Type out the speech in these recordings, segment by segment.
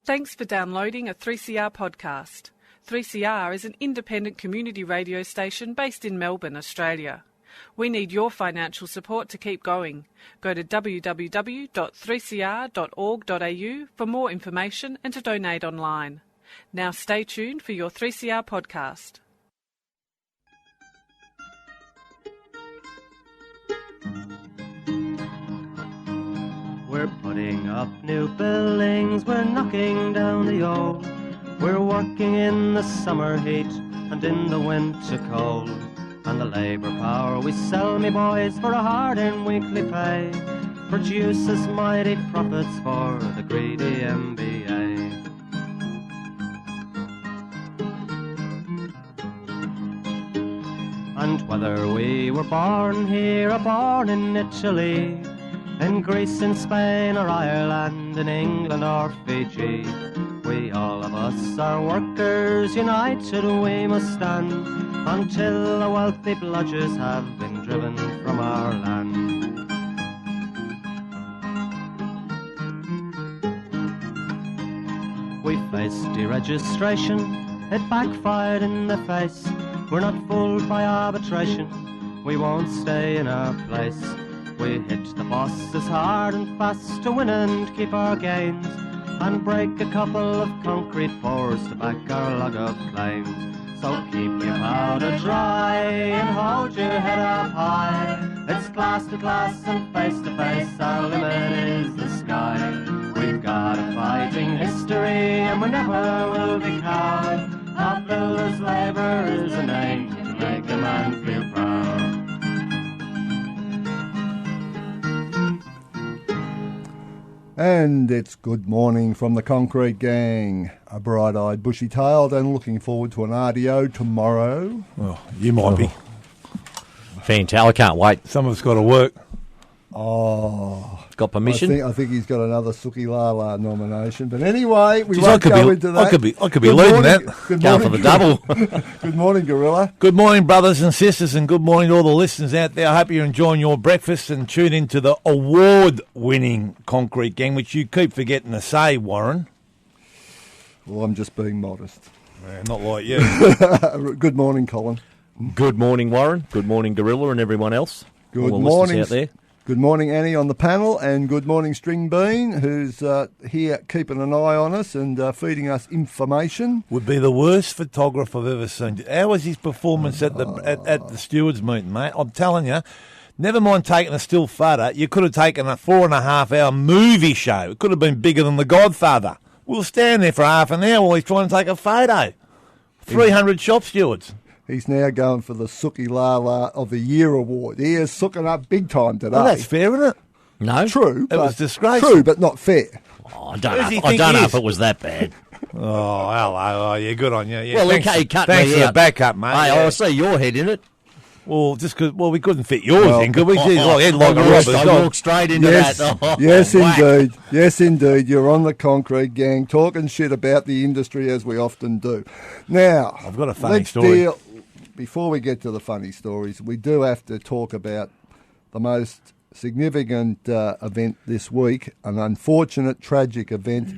Thanks for downloading a 3CR podcast. 3CR is an independent community radio station based in Melbourne, Australia. We need your financial support to keep going. Go to www.3cr.org.au for more information and to donate online. Now stay tuned for your 3CR podcast. We're putting up new buildings, we're knocking down the old. We're working in the summer heat and in the winter cold. And the labour power we sell, me boys, for a hard-earned weekly pay produces mighty profits for the greedy MBA. And whether we were born here or born in Italy, in Greece, in Spain or Ireland, in England or Fiji, we all of us are workers, united we must stand, until the wealthy bludgers have been driven from our land. We faced deregistration, it backfired in the face. We're not fooled by arbitration, we won't stay in our place. We hit the bosses hard and fast to win and keep our gains, and break a couple of concrete pours to back our log of claims. So keep your powder dry and hold your head up high. It's class to class and face to face, our limit is the sky. We've got a fighting history and we never will be cowed. Our builders' labour is a name to make a man feel proud. And it's good morning from the Concrete Gang. A bright-eyed, bushy-tailed and looking forward to an RDO tomorrow. Well, you might be. Fantastic. I can't wait. Some of us got to work. Oh. Got permission? I think he's got another Suki Lala nomination. But anyway, we won't go into that. I could be leading that. Going for the double. Good morning, Gorrilla. Good morning, brothers and sisters, and good morning to all the listeners out there. I hope you're enjoying your breakfast and tune into the award-winning Concrete Gang, which you keep forgetting to say, Warren. Well, I'm just being modest. Not like you. Good morning, Colin. Good morning, Warren. Good morning, Gorrilla and everyone else. Good all the morning. Out there. Good morning, Annie, on the panel, and good morning, String Bean, who's here keeping an eye on us and feeding us information. Would be the worst photographer I've ever seen. How was his performance at the stewards' meeting, mate? I'm telling you, never mind taking a still photo, you could have taken a 4.5-hour movie show. It could have been bigger than The Godfather. We'll stand there for half an hour while he's trying to take a photo. 300 shop stewards. He's now going for the Suki Lala of the Year award. He is sooking up big time today. Well, that's fair, isn't it? No. True. It was disgraceful. True, but not fair. Oh, I don't know if it was that bad. Oh, hello. Oh, yeah, good on you. Yeah, well, thanks, he cut thanks me for out. the backup, mate. Hey, yeah. I see your head in it. Well, just because we couldn't fit yours in, could we? Head like a rubber I dog. walked straight into that. Oh, yes, whack. indeed. Yes, indeed. You're on the Concrete Gang, talking shit about the industry as we often do. Now, I've got a funny story. Before we get to the funny stories, we do have to talk about the most significant event this week, an unfortunate, tragic event,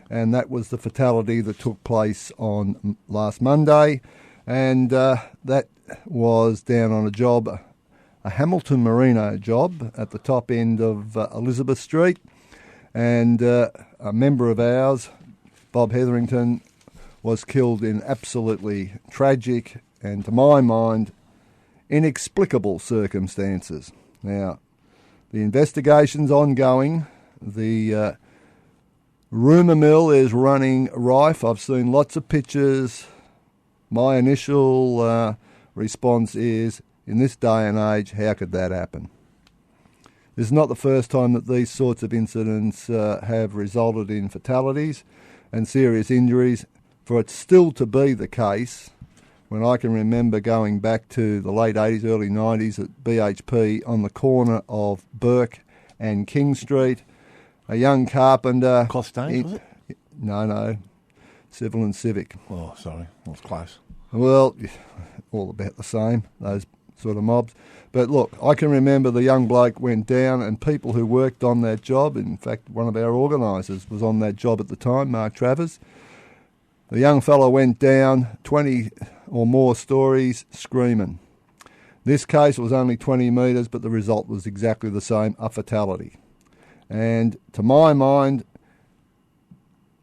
and that was the fatality that took place on last Monday, and that was down on a job, a Hamilton Merino job at the top end of Elizabeth Street, and a member of ours, Bob Hetherington, was killed in absolutely tragic and, to my mind, inexplicable circumstances. Now, the investigation's ongoing. The rumour mill is running rife. I've seen lots of pictures. My initial response is, in this day and age, how could that happen? This is not the first time that these sorts of incidents have resulted in fatalities and serious injuries. For it still to be the case, when I can remember going back to the late 80s, early 90s at BHP on the corner of Burke and King Street, a young carpenter... Costain, was it? No, Civil and Civic. Oh, sorry, that was close. Well, all about the same. Those sort of mobs. But look, I can remember the young bloke went down and people who worked on that job, in fact, one of our organisers was on that job at the time, Mark Travers. The young fellow went down 20 or more stories screaming. This case was only 20 metres, but the result was exactly the same, a fatality. And to my mind,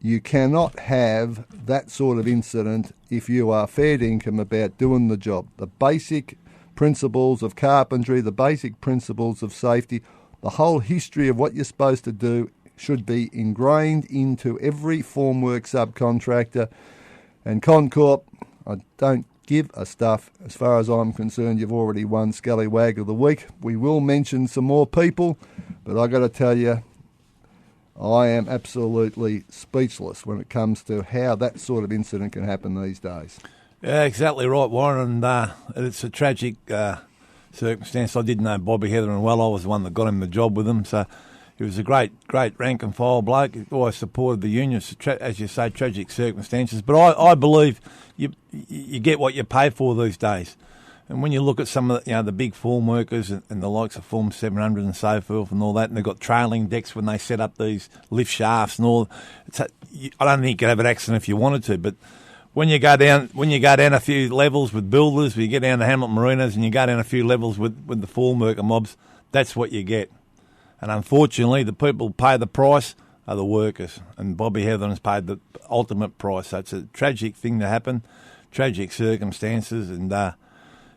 you cannot have that sort of incident if you are fair dinkum about doing the job. The basic principles of carpentry, the basic principles of safety, the whole history of what you're supposed to do should be ingrained into every formwork subcontractor. And Concorp, I don't give a stuff. As far as I'm concerned, you've already won Scallywag of the Week. We will mention some more people, but I got to tell you, I am absolutely speechless when it comes to how that sort of incident can happen these days. Yeah, exactly right, Warren, and it's a tragic circumstance. I didn't know Bobby Hetherin well. I was the one that got him the job with him, so he was a great rank and file bloke. He always supported the union. As you say, tragic circumstances. But I believe you get what you pay for these days. And when you look at some of the big form workers and the likes of Form 700 and so forth and all that, and they've got trailing decks when they set up these lift shafts and all. I don't think you could have an accident if you wanted to, but when you go down a few levels with builders, when you get down to Hamilton Marinas and you go down a few levels with the form worker mobs, that's what you get. And unfortunately, the people who pay the price are the workers, and Bobby Heatherin's paid the ultimate price. So it's a tragic thing to happen, tragic circumstances, and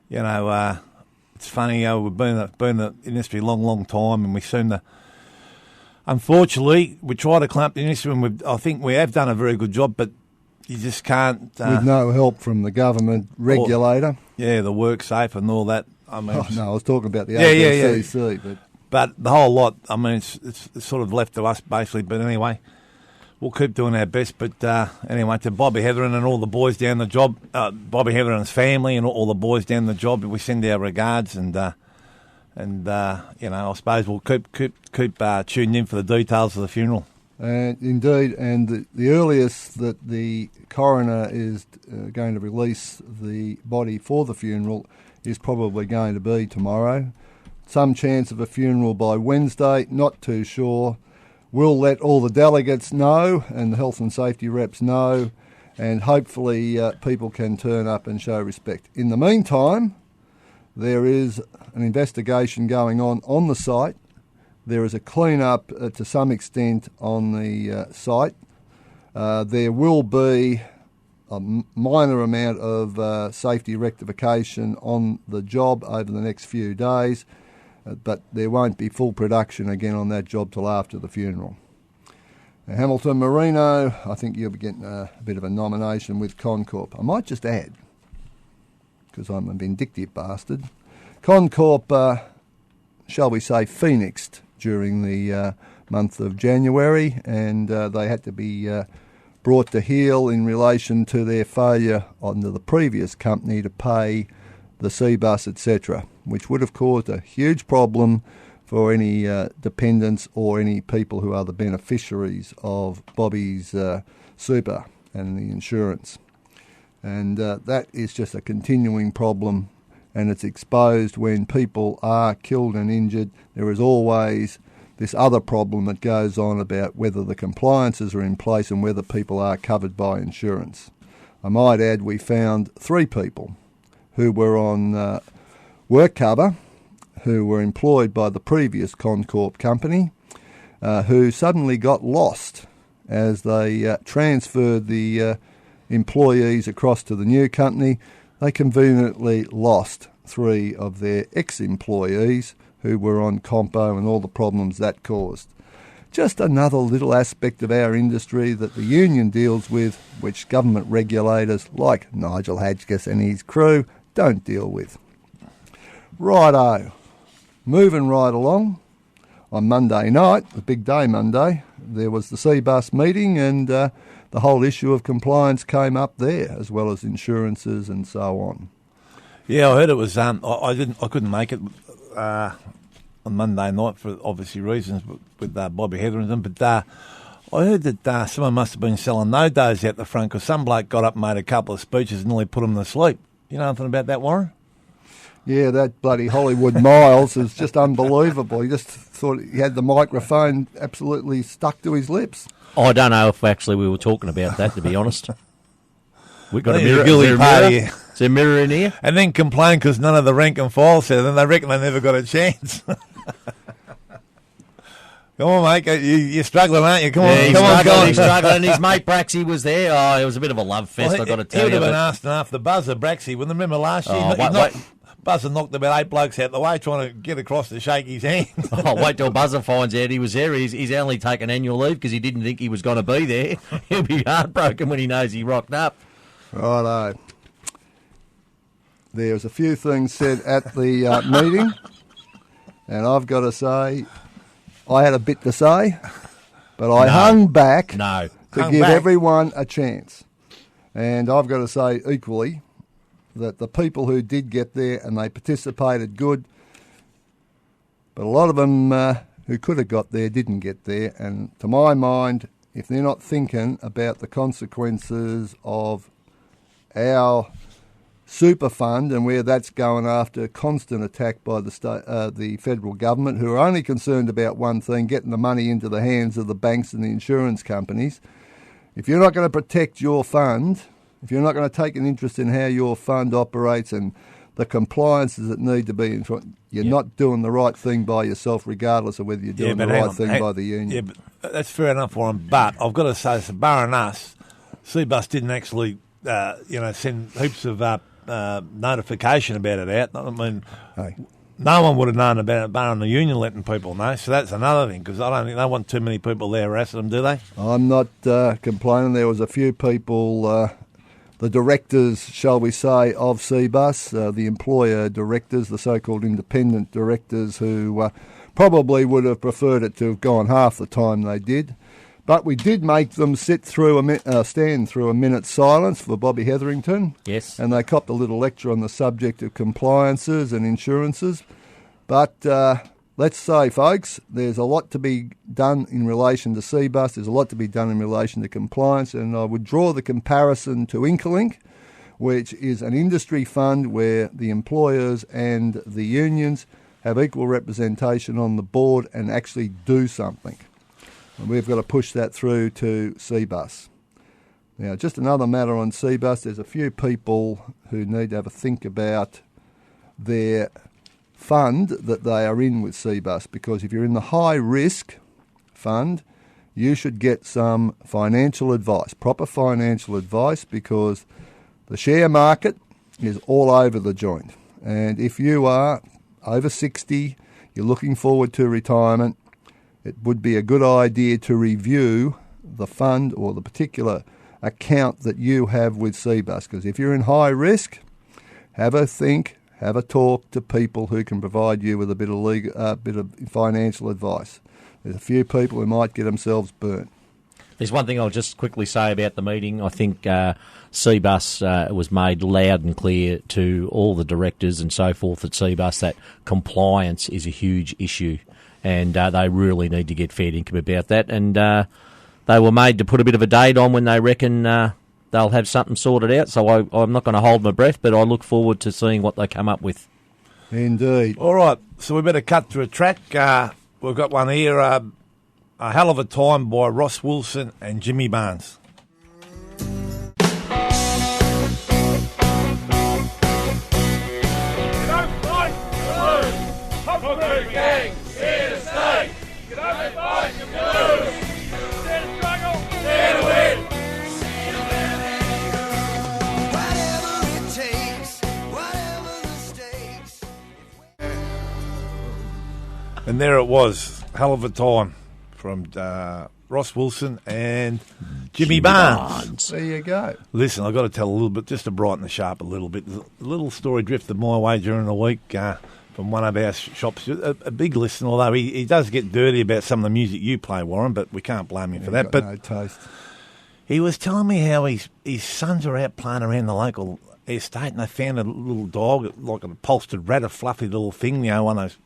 it's funny, we've been in the industry a long time, and we seem to, unfortunately, we try to clamp the industry, and I think we have done a very good job, but you just can't. With no help from the government regulator. The work safe and all that. I mean, I was talking about the ABCC, but the whole lot. I mean, it's sort of left to us basically. But anyway, we'll keep doing our best. But anyway, to Bobby Hetherin and all the boys down the job, Bobby Hetherin's family and all the boys down the job, we send our regards, and I suppose we'll keep tuned in for the details of the funeral. Indeed, and the earliest that the coroner is going to release the body for the funeral is probably going to be tomorrow. Some chance of a funeral by Wednesday, not too sure. We'll let all the delegates know and the health and safety reps know, and hopefully people can turn up and show respect. In the meantime, there is an investigation going on the site. There is a clean-up to some extent on the site. There will be a minor amount of safety rectification on the job over the next few days, but there won't be full production again on that job till after the funeral. Hamilton Marino, I think you'll be getting a bit of a nomination with Concorp. I might just add, because I'm a vindictive bastard, Concorp, shall we say, phoenixed during the month of January, and they had to be brought to heel in relation to their failure under the previous company to pay the C-bus, etc., which would have caused a huge problem for any dependents or any people who are the beneficiaries of Bobby's super and the insurance. And that is just a continuing problem, and it's exposed when people are killed and injured. There is always this other problem that goes on about whether the compliances are in place and whether people are covered by insurance. I might add we found 3 people who were on work cover, who were employed by the previous Concorp company, who suddenly got lost as they transferred the employees across to the new company. They conveniently lost 3 of their ex-employees who were on Compo and all the problems that caused. Just another little aspect of our industry that the union deals with, which government regulators like Nigel Hadgkiss and his crew don't deal with. Righto, moving right along. On Monday night, the big day Monday, there was the C-bus meeting, and the whole issue of compliance came up there, as well as insurances and so on. Yeah, I heard it was. I couldn't make it on Monday night for obviously reasons with Bobby Hetherin, but I heard that someone must have been selling no-dos out the front because some bloke got up and made a couple of speeches and nearly put them to sleep. You know anything about that, Warren? Yeah, that bloody Hollywood Miles is just unbelievable. He just thought he had the microphone absolutely stuck to his lips. I don't know if actually we were talking about that, to be honest. We've got a I think mirror. it's a guilty Is there a party, mirror? yeah. Is there a mirror in here? And then complain because none of the rank and file said it, and they reckon they never got a chance. Come on, mate. You're struggling, aren't you? Come on, He's come on, struggling, come on. he's struggling. His mate Braxy was there. Oh, it was a bit of a love fest, I've got to tell He would you. have been but- asking after the buzzer, Braxy. When remember last year, Oh, wait. Buzzer knocked about 8 blokes out the way trying to get across to shake his hand. Oh, wait till Buzzer finds out he was there. He's only taken annual leave because he didn't think he was going to be there. He'll be heartbroken when he knows he rocked up. Righto. There was a few things said at the meeting, and I've got to say, I had a bit to say, but I hung back to give everyone a chance. And I've got to say equally that the people who did get there and they participated good, but a lot of them who could have got there didn't get there. And to my mind, if they're not thinking about the consequences of our super fund and where that's going after constant attack by the federal government, who are only concerned about one thing, getting the money into the hands of the banks and the insurance companies. If you're not going to protect your fund, if you're not going to take an interest in how your fund operates and the compliances that need to be in front, you're not doing the right thing by yourself, regardless of whether you're doing the right thing by the union. Yeah, but that's fair enough, Warren. But I've got to say, so barring us, CBUS didn't actually, send heaps of notification about it out. I mean, no one would have known about it, barring the union letting people know. So that's another thing, because I don't think they want too many people there harassing them, do they? I'm not complaining. There was a few people, the directors, shall we say, of CBUS, the employer directors, the so-called independent directors, who probably would have preferred it to have gone half the time they did. But we did make them stand through a minute's silence for Bobby Hetherington. Yes. And they copped a little lecture on the subject of compliances and insurances. But let's say, folks, there's a lot to be done in relation to CBUS. There's a lot to be done in relation to compliance. And I would draw the comparison to Incolink, which is an industry fund where the employers and the unions have equal representation on the board and actually do something. And we've got to push that through to CBUS. Now, just another matter on CBUS, there's a few people who need to have a think about their fund that they are in with CBUS, because if you're in the high-risk fund, you should get some financial advice, proper financial advice, because the share market is all over the joint. And if you are over 60, you're looking forward to retirement, it would be a good idea to review the fund or the particular account that you have with CBUS, because if you're in high risk, have a think, have a talk to people who can provide you with a bit of financial advice. There's a few people who might get themselves burnt. There's one thing I'll just quickly say about the meeting. I think CBUS was made loud and clear to all the directors and so forth at CBUS that compliance is a huge issue. And they really need to get fair income about that. And they were made to put a bit of a date on when they reckon they'll have something sorted out. So I'm not going to hold my breath, but I look forward to seeing what they come up with. Indeed. All right, so we better cut to a track. We've got one here, A Hell of a Time by Ross Wilson and Jimmy Barnes. And there it was, Hell of a Time from Ross Wilson and Jimmy Barnes. There you go. Listen, I've got to tell a little bit, just to brighten the sharp a little bit. A little story drifted my way during the week from one of our shops. A big listener, although he does get dirty about some of the music you play, Warren, but we can't blame him for that. But no taste. He was telling me how his sons are out playing around the local estate and they found a little dog, like an upholstered rat, a fluffy little thing, one of those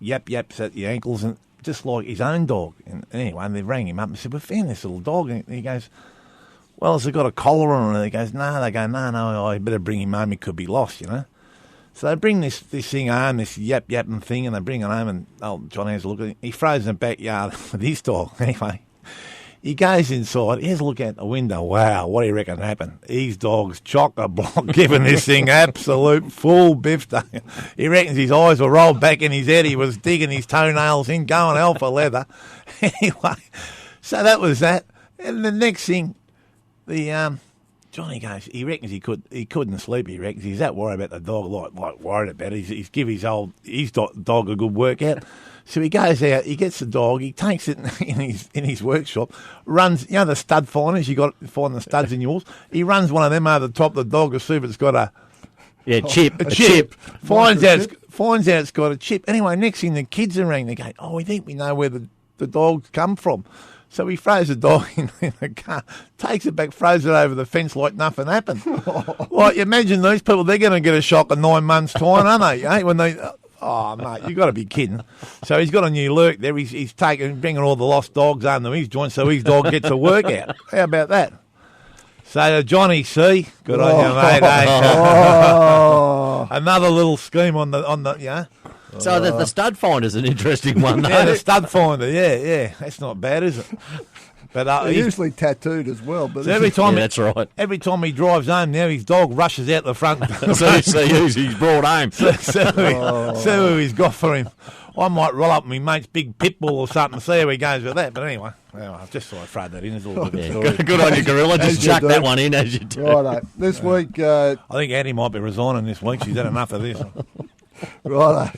yaps at your ankles, and just like his own dog. And anyway, they rang him up and said, "We found this little dog." And he goes, "Well, has it got a collar on it?" And he goes, "No." They go, no, I better bring him home. He could be lost, So they bring this thing home, this yapping thing, and they bring it home, and old Johnny has a look at it. He throws it in the backyard with his dog. Anyway, he goes inside. He has a look out the window. Wow, what do you reckon happened? His dog's chock-a-block giving this thing absolute full biff. He reckons his eyes were rolled back in his head. He was digging his toenails in, going hell for leather. Anyway, so that was that. And the next thing, Johnny goes, he reckons he couldn't sleep. He reckons he's that worried about the dog, like worried about it. He's give his dog a good workout. So he goes out, he gets the dog, he takes it in his workshop, runs, the stud finders, you got to find the studs in yours. He runs one of them over the top of the dog to see if it's got a chip. Finds out it's got a chip. Anyway, next thing the kids are ringing, they go, oh, we think we know where the dog's come from. So he throws the dog in the car, takes it back, throws it over the fence like nothing happened. Like, imagine these people, they're going to get a shock in 9 months' time, aren't they? When they... Oh, mate, you've got to be kidding. So he's got a new lurk there. He's bringing all the lost dogs under his joint so his dog gets a workout. How about that? So Johnny C, good on you, mate. Another little scheme on the. So the stud finder's an interesting one, though. Yeah, the stud finder, yeah. That's not bad, is it? But they're usually tattooed as well. But so every time, that's right. Every time he drives home now, his dog rushes out the front. so he's brought home. So who he's got for him. I might roll up my mate's big pit bull or something and see how he goes with that. But anyway, I just thought I'd throw that in as a little bit of a story. Good on you, Gorrilla. Just chuck that one in as you do. Righto. This week... I think Annie might be resigning this week. She's had enough of this. Righto.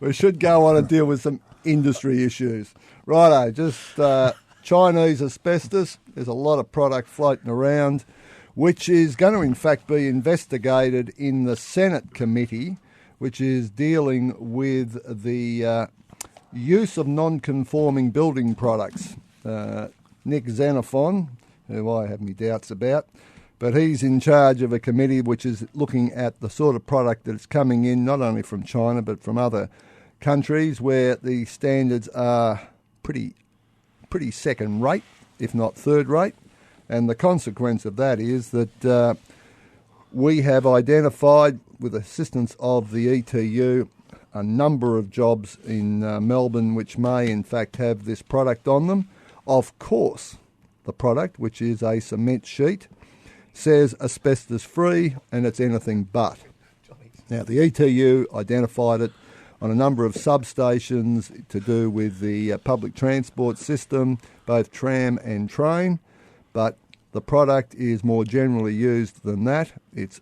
We should go on and deal with some industry issues. Righto. Just... Chinese asbestos, there's a lot of product floating around, which is going to in fact be investigated in the Senate committee, which is dealing with the use of non-conforming building products. Nick Xenophon, who I have my doubts about, but he's in charge of a committee which is looking at the sort of product that's coming in, not only from China but from other countries where the standards are pretty second rate, if not third rate, and the consequence of that is that we have identified, with assistance of the ETU, a number of jobs in Melbourne which may in fact have this product on them. Of course, the product, which is a cement sheet, says asbestos free, and it's anything but. Now, the ETU identified it on a number of substations to do with the public transport system, both tram and train, but the product is more generally used than that. It's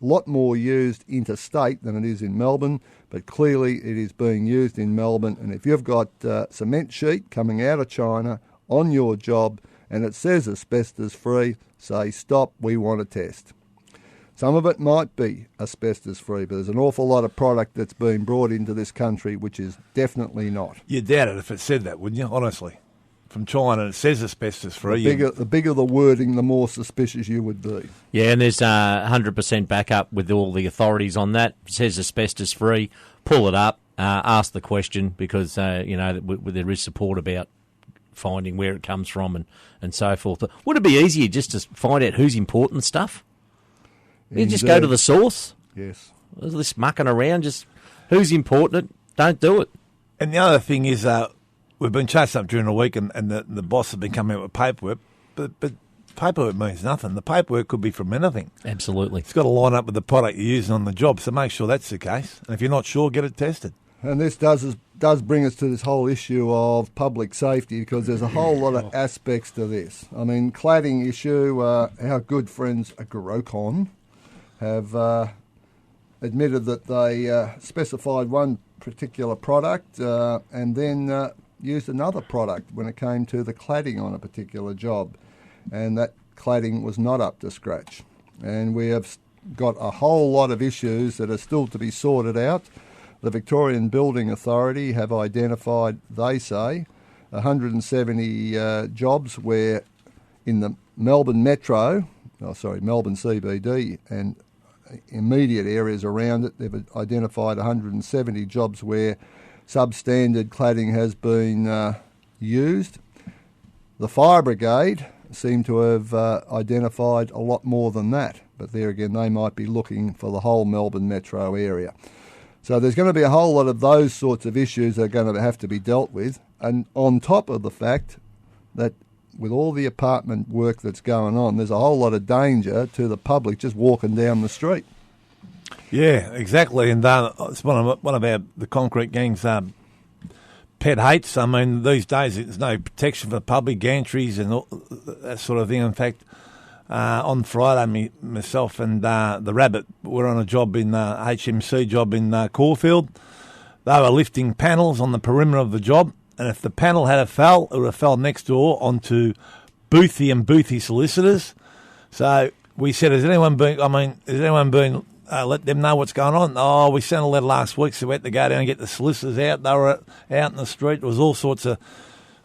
a lot more used interstate than it is in Melbourne, but clearly it is being used in Melbourne, and if you've got cement sheet coming out of China on your job and it says asbestos free, say stop, we want a test. Some of it might be asbestos-free, but there's an awful lot of product that's been brought into this country which is definitely not. You'd doubt it if it said that, wouldn't you, honestly? From China, it says asbestos-free. The bigger the wording, the more suspicious you would be. Yeah, and there's 100% backup with all the authorities on that. It says asbestos-free, pull it up, ask the question, because, there is support about finding where it comes from and so forth. But would it be easier just to find out who's important stuff? You just go to the source. Yes. There's this mucking around, just who's important, don't do it. And the other thing is we've been chasing up during the week and the boss has been coming out with paperwork, but paperwork means nothing. The paperwork could be from anything. Absolutely. It's got to line up with the product you're using on the job, so make sure that's the case. And if you're not sure, get it tested. And this does bring us to this whole issue of public safety, because there's a whole lot of aspects to this. I mean, cladding issue, our good friends at Gorrilla have admitted that they specified one particular product and then used another product when it came to the cladding on a particular job, and that cladding was not up to scratch. And we have got a whole lot of issues that are still to be sorted out. The Victorian Building Authority have identified, they say, 170 jobs where in the Melbourne Metro, Melbourne CBD and immediate areas around it, they've identified 170 jobs where substandard cladding has been used. The fire brigade seem to have identified a lot more than that. But there again, they might be looking for the whole Melbourne metro area. So there's going to be a whole lot of those sorts of issues that are going to have to be dealt with. And on top of the fact that with all the apartment work that's going on, there's a whole lot of danger to the public just walking down the street. Yeah, exactly. And it's one of the concrete gang's pet hates. I mean, these days there's no protection for public gantries and all that sort of thing. In fact, on Friday, myself and the Rabbit were on a job in HMC job in Caulfield. They were lifting panels on the perimeter of the job, and if the panel had fell, it would have fell next door onto Boothie and Boothie solicitors. So we said, has anyone been let them know what's going on? Oh, we sent a letter last week, so we had to go down and get the solicitors out. They were out in the street. There was all sorts of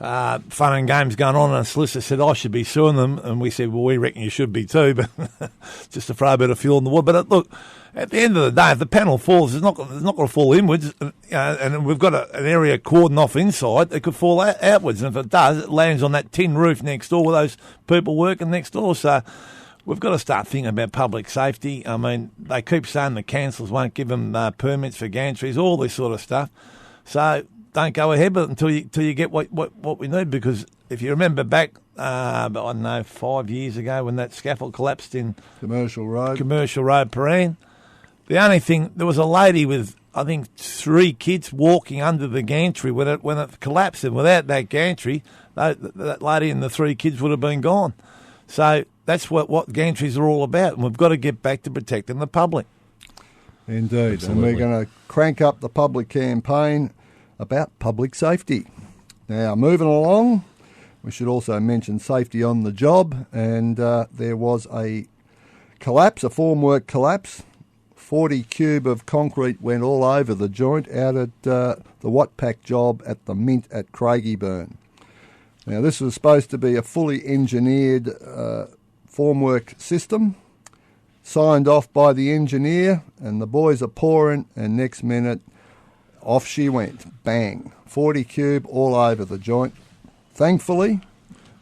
fun and games going on, and the solicitor said, I should be suing them. And we said, well, we reckon you should be too, but just to throw a bit of fuel in the wood. But look, at the end of the day, if the panel falls, it's not going to fall inwards, and we've got an area cordoned off inside, it could fall outwards. And if it does, it lands on that tin roof next door with those people working next door. So we've got to start thinking about public safety. I mean, they keep saying the councils won't give them permits for gantries, all this sort of stuff. So don't go ahead with it until you get what we need. Because if you remember back, I don't know, 5 years ago when that scaffold collapsed in Commercial Road, Perrine, the only thing, there was a lady with, I think, 3 kids walking under the gantry when it collapsed. And without that gantry, that lady and the 3 kids would have been gone. So that's what gantries are all about, and we've got to get back to protecting the public. Indeed. Absolutely. And we're going to crank up the public campaign about public safety. Now, moving along, we should also mention safety on the job, and there was a collapse, a formwork collapse. 40 cube of concrete went all over the joint out at the Watpack job at the Mint at Craigieburn. Now, this was supposed to be a fully engineered formwork system, signed off by the engineer, and the boys are pouring, and next minute, off she went. Bang. 40 cube all over the joint. Thankfully,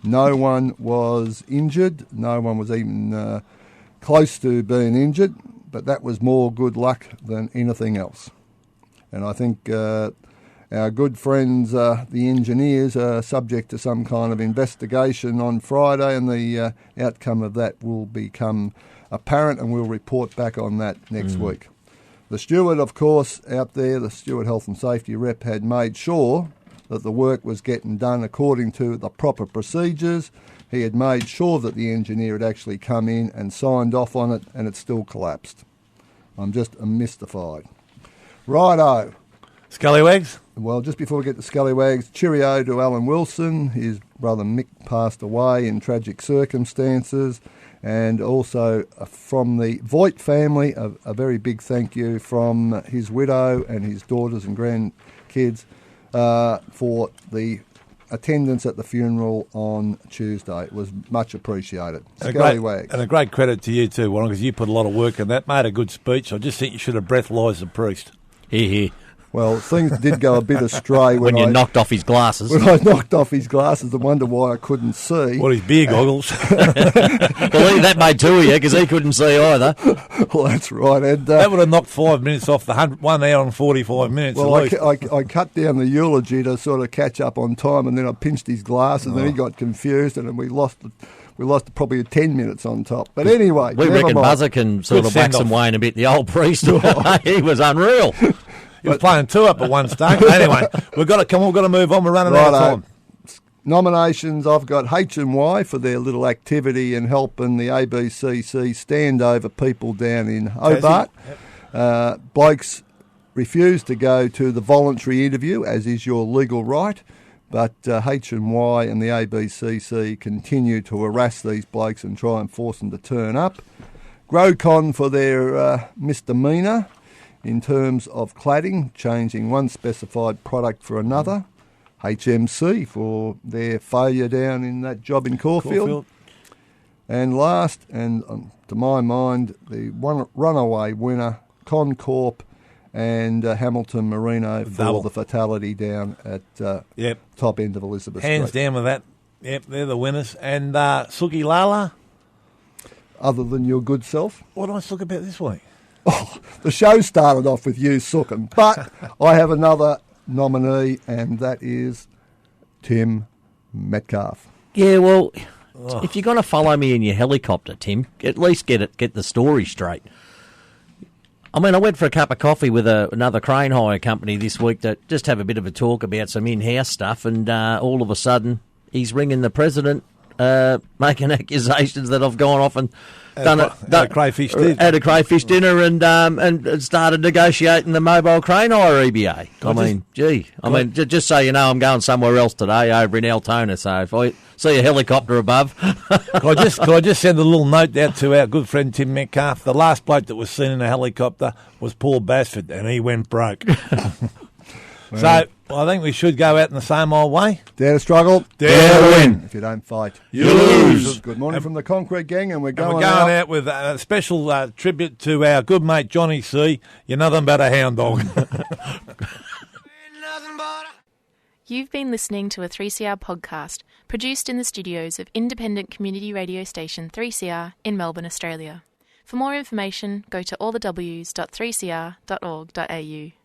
no one was injured. No one was even close to being injured, but that was more good luck than anything else. And I think our good friends, the engineers, are subject to some kind of investigation on Friday, and the outcome of that will become apparent, and we'll report back on that next week. The steward, of course, out there, the steward health and safety rep, had made sure that the work was getting done according to the proper procedures. He had made sure that the engineer had actually come in and signed off on it, and it still collapsed. I'm just mystified. Righto. Scallywags? Well, just before we get to Scallywags, cheerio to Alan Wilson. His brother Mick passed away in tragic circumstances. And also from the Voigt family, a very big thank you from his widow and his daughters and grandkids for the attendance at the funeral on Tuesday. It was much appreciated. Scallywags. And a great credit to you too, Warren, because you put a lot of work in that. Made a good speech. I just think you should have breathalyzed the priest. Hear. Well, things did go a bit astray when you knocked off his glasses. When I knocked off his glasses and wonder why I couldn't see. Well, his beer goggles. Well, that made 2 of you because he couldn't see either. Well, that's right. And that would have knocked 5 minutes off the 1 hour and 45 minutes. Well, I cut down the eulogy to sort of catch up on time, and then I pinched his glasses, and then he got confused, and then we lost probably 10 minutes on top. But anyway, we reckon Buzzer can sort of wax and wane a bit. The old priest, he was unreal. He was playing 2 up at one stage. Anyway, we've got to move on. We're running out of time. Nominations, I've got H&Y for their little activity and helping the ABCC stand over people down in Hobart. Blokes refused to go to the voluntary interview, as is your legal right, but H&Y and the ABCC continue to harass these blokes and try and force them to turn up. Grocon for their misdemeanour in terms of cladding, changing one specified product for another. HMC for their failure down in that job in Caulfield. And last, and to my mind, the runaway winner, Concorp and Hamilton Marino for the fatality down at top end of Elizabeth Hands Street. down with that. Yep, they're the winners. And Suki Lala, Other than your good self. what do I talk about this week? Oh, the show started off with you sooking, but I have another nominee, and that is Tim Metcalf. Yeah, well, if you're going to follow me in your helicopter, Tim, at least get the story straight. I mean, I went for a cup of coffee with another crane hire company this week to just have a bit of a talk about some in-house stuff, and all of a sudden he's ringing the president, making accusations that I've gone off and done a crayfish dinner. Had a crayfish dinner and started negotiating the mobile crane hire EBA. Just so you know, I'm going somewhere else today over in Altona, so if I see a helicopter above... Could I just send a little note out to our good friend Tim Metcalf? The last bloke that was seen in a helicopter was Paul Basford, and he went broke. So I think we should go out in the same old way. Dare to struggle, Dare to win. If you don't fight, You lose. Good morning from the Concrete Gang, and we're And going, we're going out with a special tribute to our good mate Johnny C. You're nothing but a hound dog. You've been listening to a 3CR podcast produced in the studios of independent community radio station 3CR in Melbourne, Australia. For more information, go to allthews.3cr.org.au.